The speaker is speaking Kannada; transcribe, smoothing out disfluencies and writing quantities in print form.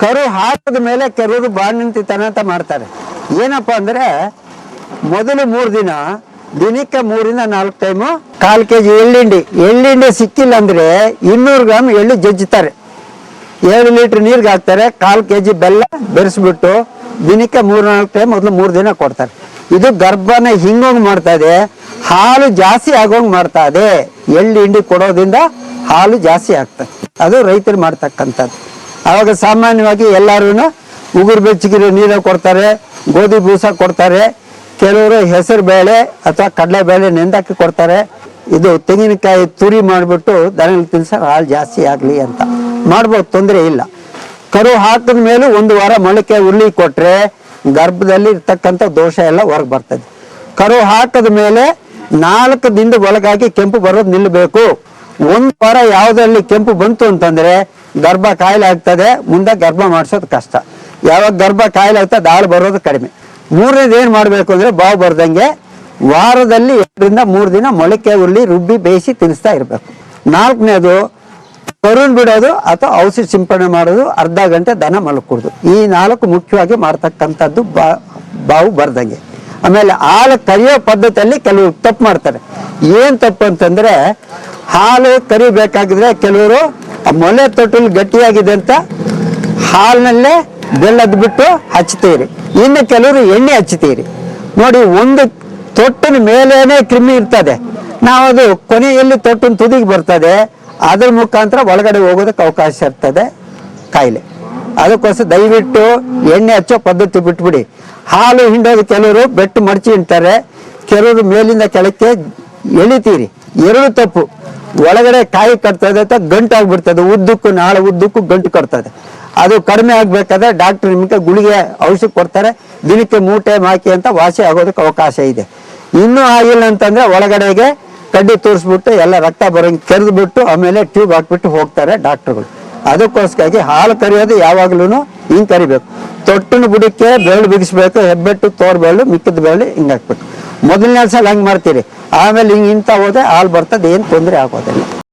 ಕರು ಹಾಕಿದ ಮೇಲೆ ಕೆಲವರು ಬಾಣಂತಿತನ ಅಂತ ಮಾಡ್ತಾರೆ. ಏನಪ್ಪ ಅಂದ್ರೆ ಮೊದಲು 3 ದಿನ ದಿನಕ್ಕೆ 3 ರಿಂದ 4 ಟೈಮು 1/4 kg ಎಳ್ಳಿಂಡಿ ಸಿಕ್ಕಿಲ್ಲ ಅಂದ್ರೆ 200 ಗ್ರಾಮ್ ಎಳ್ಳು ಜಜ್ಜುತ್ತಾರೆ. 7 ಲೀಟರ್ ನೀರ್ಗೆ ಹಾಕ್ತಾರೆ. 1/4 kg ಬೆಲ್ಲ ಬೆರೆಸ್ಬಿಟ್ಟು ದಿನಕ್ಕೆ 3-4 ಟೈಮ್ ಮೊದಲು 3 ದಿನ ಕೊಡ್ತಾರೆ. ಇದು ಗರ್ಭನ ಹಿಂಗೋಗ್ ಮಾಡ್ತಾ ಇದೆ, ಹಾಲು ಜಾಸ್ತಿ ಆಗೋಂಗ್ ಮಾಡ್ತಾ ಇದೆ. ಎಳ್ಳು ಹಿಂಡಿ ಕೊಡೋದ್ರಿಂದ ಹಾಲು ಜಾಸ್ತಿ ಆಗ್ತದೆ. ಅದು ರೈತರು ಮಾಡ್ತಕ್ಕಂಥದ್ದು. ಅವಾಗ ಸಾಮಾನ್ಯವಾಗಿ ಎಲ್ಲರೂ ಉಗುರು ಬೆಚ್ಚಗಿರೋ ನೀರು ಕೊಡ್ತಾರೆ, ಗೋಧಿ ಬೂಸ ಕೊಡ್ತಾರೆ, ಕೆಲವರು ಹೆಸರು ಬೇಳೆ ಅಥವಾ ಕಡಲೆ ಬೇಳೆ ನೆಂದಾಕಿ ಕೊಡ್ತಾರೆ. ಇದು ತೆಂಗಿನಕಾಯಿ ತುರಿ ಮಾಡಿಬಿಟ್ಟು ದನಗಳು ತಿನ್ಸೋರು ಹಾಲು ಜಾಸ್ತಿ ಆಗಲಿ ಅಂತ ಮಾಡ್ಬೋದು, ತೊಂದರೆ ಇಲ್ಲ. ಕರು ಹಾಕಿದ ಮೇಲೆ 1 ವಾರ ಮೊಳಕೆ ಉರುಳಿ ಕೊಟ್ರೆ ಗರ್ಭದಲ್ಲಿ ಇರ್ತಕ್ಕಂಥ ದೋಷ ಎಲ್ಲ ಹೊರಗೆ ಬರ್ತದೆ. ಕರು ಹಾಕಿದ ಮೇಲೆ 4 ದಿನದ ಒಳಗಾಗಿ ಕೆಂಪು ಬರೋದು ನಿಲ್ಲಬೇಕು. 1 ವಾರ ಯಾವುದ್ರಲ್ಲಿ ಕೆಂಪು ಬಂತು ಅಂತಂದ್ರೆ ಗರ್ಭ ಕಾಯಿಲೆ ಆಗ್ತದೆ, ಮುಂದೆ ಗರ್ಭ ಮಾಡಿಸೋದು ಕಷ್ಟ. ಯಾವಾಗ ಗರ್ಭ ಕಾಯಿಲೆ ಆಗ್ತದೆ ಹಾಲು ಬರೋದು ಕಡಿಮೆ. 3ನೇದು ಏನ್ ಮಾಡ್ಬೇಕು ಅಂದ್ರೆ ಬಾವು ಬರ್ದಂಗೆ ವಾರದಲ್ಲಿ 2 ರಿಂದ 3 ದಿನ ಮೊಳಕೆ ಉರುಳಿ ರುಬ್ಬಿ ಬೇಯಿಸಿ ತಿನ್ನಿಸ್ತಾ ಇರ್ಬೇಕು. 4ನೇದು ಕರುನ್ ಬಿಡೋದು ಅಥವಾ ಔಷಧಿ ಸಿಂಪಡಣೆ ಮಾಡೋದು, ಅರ್ಧ ಗಂಟೆ ದನ ಮಲ್ಕೊಡುದು. ಈ 4 ಮುಖ್ಯವಾಗಿ ಮಾಡ್ತಕ್ಕಂಥದ್ದು ಬಾವು ಬರ್ದಂಗೆ. ಆಮೇಲೆ ಹಾಲು ಕರಿಯೋ ಪದ್ಧತಿಯಲ್ಲಿ ಕೆಲವರು ತಪ್ಪು ಮಾಡ್ತಾರೆ. ಏನ್ ತಪ್ಪು ಅಂತಂದ್ರೆ ಹಾಲು ಕರಿಬೇಕಾಗಿದ್ರೆ ಕೆಲವರು ಮೊಲೆ ತೊಟ್ಟಲು ಗಟ್ಟಿಯಾಗಿದೆ ಅಂತ ಹಾಲಿನಲ್ಲೇ ಬೆಲ್ಲದ್ ಬಿಟ್ಟು ಹಚ್ತೀರಿ, ಇನ್ನು ಕೆಲವರು ಎಣ್ಣೆ ಹಚ್ತೀರಿ. ನೋಡಿ, ಒಂದು ತೊಟ್ಟಿನ ಮೇಲೇನೆ ಕ್ರಿಮಿ ಇರ್ತದೆ, ನಾವು ಅದು ಕೊನೆಯಲ್ಲಿ ತೊಟ್ಟಿನ ತುದಿಗೆ ಬರ್ತದೆ, ಅದ್ರ ಮುಖಾಂತರ ಒಳಗಡೆ ಹೋಗೋದಕ್ಕೆ ಅವಕಾಶ ಇರ್ತದೆ ಕಾಯಿಲೆ. ಅದಕ್ಕೋಸ್ಕರ ದಯವಿಟ್ಟು ಎಣ್ಣೆ ಹಚ್ಚೋ ಪದ್ಧತಿ ಬಿಟ್ಬಿಡಿ. ಹಾಲು ಹಿಂಡೋದು ಕೆಲವರು ಬೆಟ್ಟು ಮಡಚಿ ಹಿಂಡ್ತಾರೆ, ಕೆಲವರು ಮೇಲಿಂದ ಕೆಳಕ್ಕೆ ಎಳಿತೀರಿ. 2 ತಪ್ಪು. ಒಳಗಡೆ ಕಾಯಿ ಕಟ್ತದೆ ಅಂತ ಗಂಟು ಆಗ್ಬಿಡ್ತದೆ, ನಾಳೆ ಉದ್ದಕ್ಕೂ ಗಂಟು ಕಟ್ತದೆ. ಅದು ಕಡಿಮೆ ಆಗ್ಬೇಕಾದ್ರೆ ಡಾಕ್ಟರ್ ನಿಮಗೆ ಗುಳಿಗೆ ಔಷಧಿ ಕೊಡ್ತಾರೆ, ದಿನಕ್ಕೆ 3 ಟೈಮ್ ಹಾಕಿ ಅಂತ ವಾಸಿ ಆಗೋದಕ್ಕೆ ಅವಕಾಶ ಇದೆ. ಇನ್ನೂ ಆಗಿಲ್ಲ ಅಂತಂದ್ರೆ ಒಳಗಡೆಗೆ ಕಡ್ಡಿ ತೋರಿಸ್ಬಿಟ್ಟು ಎಲ್ಲ ರಕ್ತ ಬರೋಂಗೆ ಕೆರೆದ್ಬಿಟ್ಟು ಆಮೇಲೆ ಟ್ಯೂಬ್ ಹಾಕ್ಬಿಟ್ಟು ಹೋಗ್ತಾರೆ ಡಾಕ್ಟರ್ಗಳು. ಅದಕ್ಕೋಸ್ಕರ ಹಾಲು ಕರಿಯೋದು ಯಾವಾಗ್ಲೂ ಹಿಂಗ್ ಕರಿಬೇಕು. ತೊಟ್ಟಿನ ಬುಡಕ್ಕೆ ಬೆರಳು ಬಿಗಿಸ್ಬೇಕು, ಹೆಬ್ಬೆಟ್ಟು ತೋರ್ ಬೆರಳು ಮಿಕ್ಕಿದ ಬೆರಳು ಹಿಂಗ್ ಹಾಕ್ಬೇಕು. ಮೊದಲನೇ ಸಲ ಹಂಗ್ ಮಾಡ್ತೀರಿ, ಆಮೇಲೆ ಹಿಂಗ್ ಇಂತ ಹೋದ್ರೆ ಹಾಲು ಬರ್ತದೆ, ಏನ್ ತೊಂದರೆ ಆಗೋದಿಲ್ಲ.